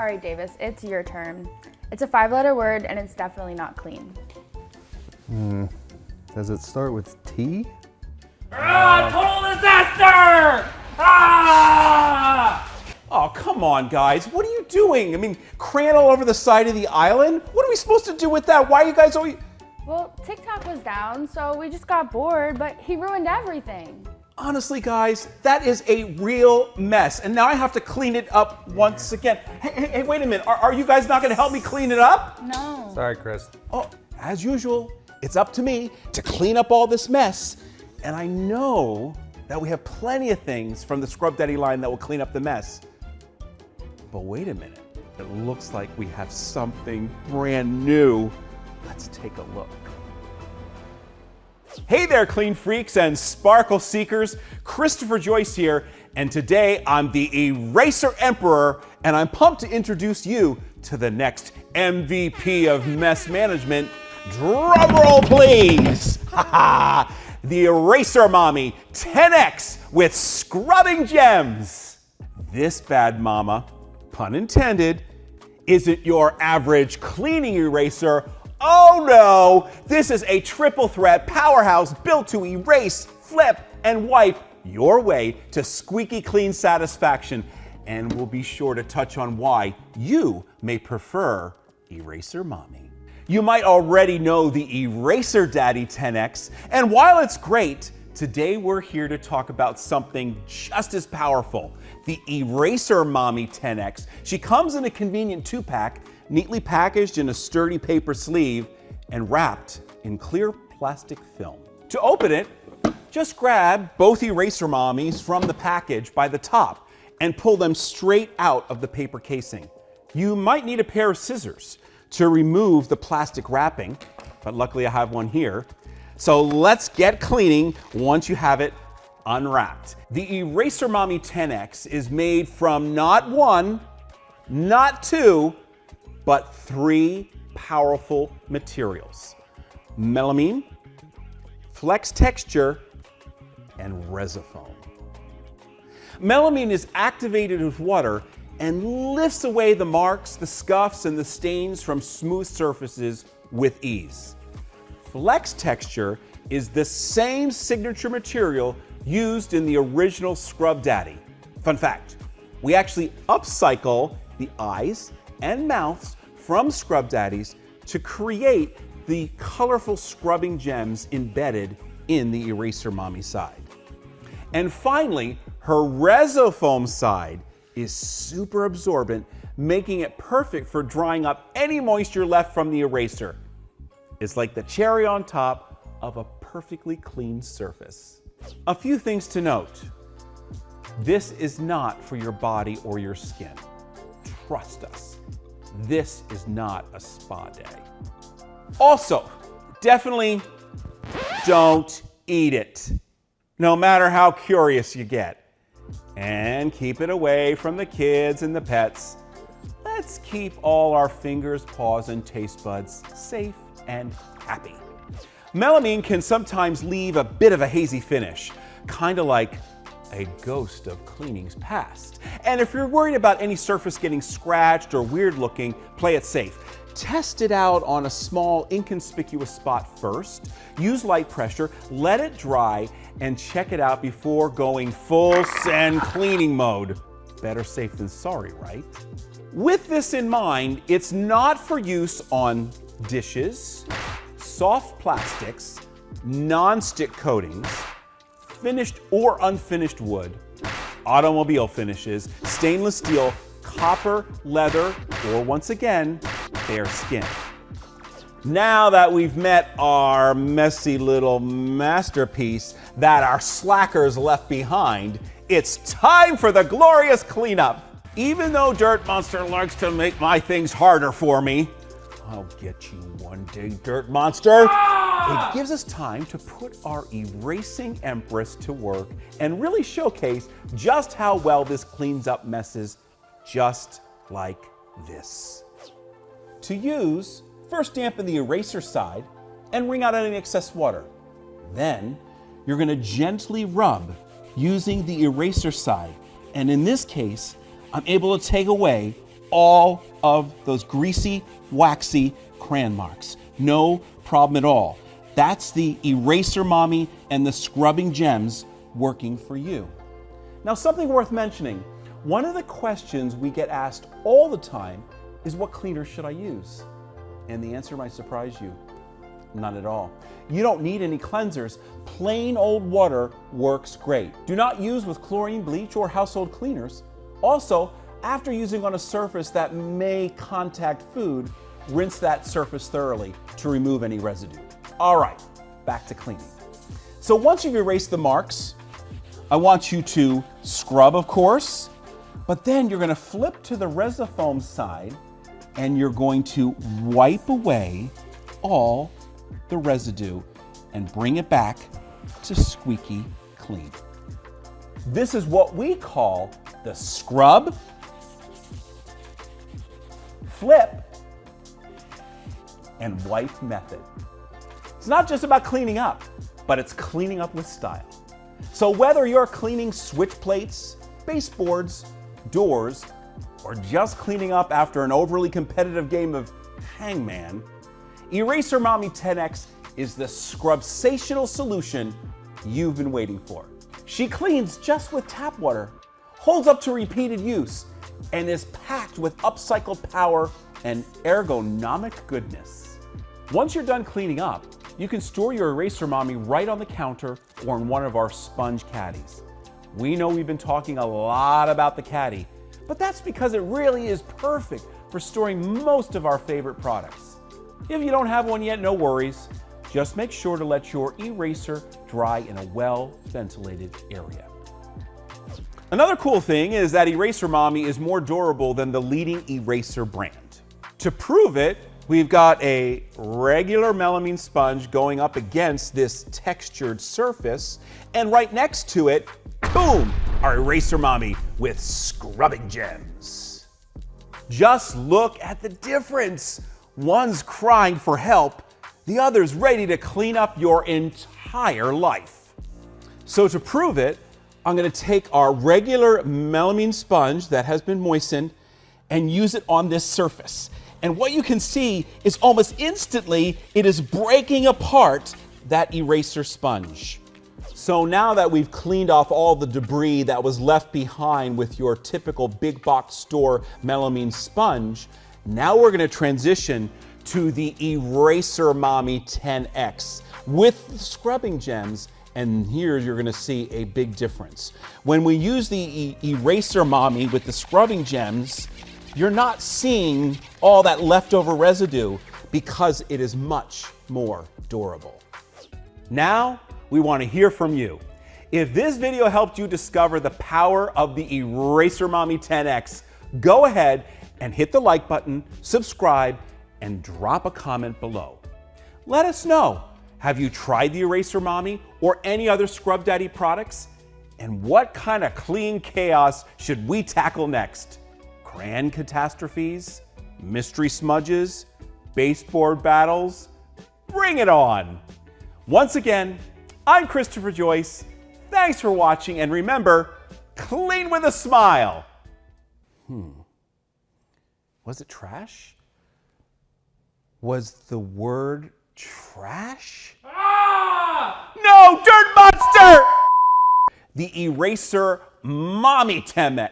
All right, Davis, it's your turn. It's a 5-letter word and it's definitely not clean. Does it start with T? Total disaster! Oh, come on, guys. What are you doing? I mean, crayon all over the side of the island? What are we supposed to do with that? Why are you guys always... Well, TikTok was down, so we just got bored, but he ruined everything. Honestly, guys, that is a real mess. And now I have to clean it up once again. Hey, wait a minute. Are you guys not going to help me clean it up? No. Sorry, Chris. Oh, as usual, it's up to me to clean up all this mess. And I know that we have plenty of things from the Scrub Daddy line that will clean up the mess. But wait a minute. It looks like we have something brand new. Let's take a look. Hey there, clean freaks and sparkle seekers. Christopher Joyce here, and today I'm the Eraser Emperor, and I'm pumped to introduce you to the next MVP of mess management. Drum roll, please! The Eraser Mommy 10X with scrubbing gems. This bad mama, pun intended, isn't your average cleaning eraser. Oh no, this is a triple threat powerhouse built to erase, flip, and wipe your way to squeaky clean satisfaction. And we'll be sure to touch on why you may prefer Eraser Mommy. You might already know the Eraser Daddy 10X, and while it's great, today we're here to talk about something just as powerful, the Eraser Mommy 10X. She comes in a convenient 2-pack, neatly packaged in a sturdy paper sleeve and wrapped in clear plastic film. To open it, just grab both Eraser Mommies from the package by the top and pull them straight out of the paper casing. You might need a pair of scissors to remove the plastic wrapping, but luckily I have one here. So let's get cleaning once you have it unwrapped. The Eraser Mommy 10X is made from not one, not two, but 3 powerful materials: melamine, flex texture, and Resifoam. Melamine is activated with water and lifts away the marks, the scuffs, and the stains from smooth surfaces with ease. Flex texture is the same signature material used in the original Scrub Daddy. Fun fact, we actually upcycle the eyes and mouths from Scrub Daddies to create the colorful scrubbing gems embedded in the Eraser Mommy side. And finally, her Resifoam side is super absorbent, making it perfect for drying up any moisture left from the eraser. It's like the cherry on top of a perfectly clean surface. A few things to note. This is not for your body or your skin. Trust us. This is not a spa day. Also, definitely don't eat it, no matter how curious you get. And keep it away from the kids and the pets. Let's keep all our fingers, paws, and taste buds safe and happy. Melamine can sometimes leave a bit of a hazy finish, kind of like a ghost of cleaning's past. And if you're worried about any surface getting scratched or weird looking, play it safe. Test it out on a small, inconspicuous spot first. Use light pressure, let it dry, and check it out before going full send cleaning mode. Better safe than sorry, right? With this in mind, it's not for use on dishes, soft plastics, non-stick coatings, finished or unfinished wood, automobile finishes, stainless steel, copper, leather, or once again, bare skin. Now that we've met our messy little masterpiece that our slackers left behind, it's time for the glorious cleanup. Even though Dirt Monster likes to make my things harder for me, I'll get you one day, Dirt Monster. It gives us time to put our erasing empress to work and really showcase just how well this cleans up messes just like this. To use, first dampen the eraser side and wring out any excess water. Then, you're going to gently rub using the eraser side. And in this case, I'm able to take away all of those greasy, waxy crayon marks. No problem at all. That's the Eraser Mommy and the Scrubbing Gems working for you. Now, something worth mentioning. One of the questions we get asked all the time is, what cleaner should I use? And the answer might surprise you. Not at all. You don't need any cleansers. Plain old water works great. Do not use with chlorine, bleach, or household cleaners. Also, after using on a surface that may contact food, rinse that surface thoroughly to remove any residue. All right, back to cleaning. So once you've erased the marks, I want you to scrub, of course, but then you're going to flip to the Resifoam side and you're going to wipe away all the residue and bring it back to squeaky clean. This is what we call the scrub, flip, and wipe method. It's not just about cleaning up, but it's cleaning up with style. So whether you're cleaning switch plates, baseboards, doors, or just cleaning up after an overly competitive game of Hangman, Eraser Mommy 10X is the scrubsational solution you've been waiting for. She cleans just with tap water, holds up to repeated use, and is packed with upcycled power and ergonomic goodness. Once you're done cleaning up, you can store your Eraser Mommy right on the counter or in one of our sponge caddies. We know we've been talking a lot about the caddy, but that's because it really is perfect for storing most of our favorite products. If you don't have one yet, no worries. Just make sure to let your eraser dry in a well-ventilated area. Another cool thing is that Eraser Mommy is more durable than the leading eraser brand. To prove it, we've got a regular melamine sponge going up against this textured surface, and right next to it, boom, our Eraser Mommy with Scrubbing Gems. Just look at the difference. One's crying for help, the other's ready to clean up your entire life. So to prove it, I'm going to take our regular melamine sponge that has been moistened and use it on this surface. And what you can see is almost instantly it is breaking apart that eraser sponge. So now that we've cleaned off all the debris that was left behind with your typical big box store melamine sponge, now we're going to transition to the Eraser Mommy 10X with the Scrubbing Gems, and here you're going to see a big difference. When we use the Eraser Mommy with the Scrubbing Gems, you're not seeing all that leftover residue because it is much more durable. Now, we want to hear from you. If this video helped you discover the power of the Eraser Mommy 10X, go ahead and hit the like button, subscribe, and drop a comment below. Let us know, have you tried the Eraser Mommy or any other Scrub Daddy products? And what kind of clean chaos should we tackle next? Crayon catastrophes? Mystery smudges? Baseboard battles? Bring it on! Once again, I'm Christopher Joyce. Thanks for watching, and remember, clean with a smile. Was it trash? Was the word trash? Ah! No, Dirt Monster! The Eraser Mommy 10X.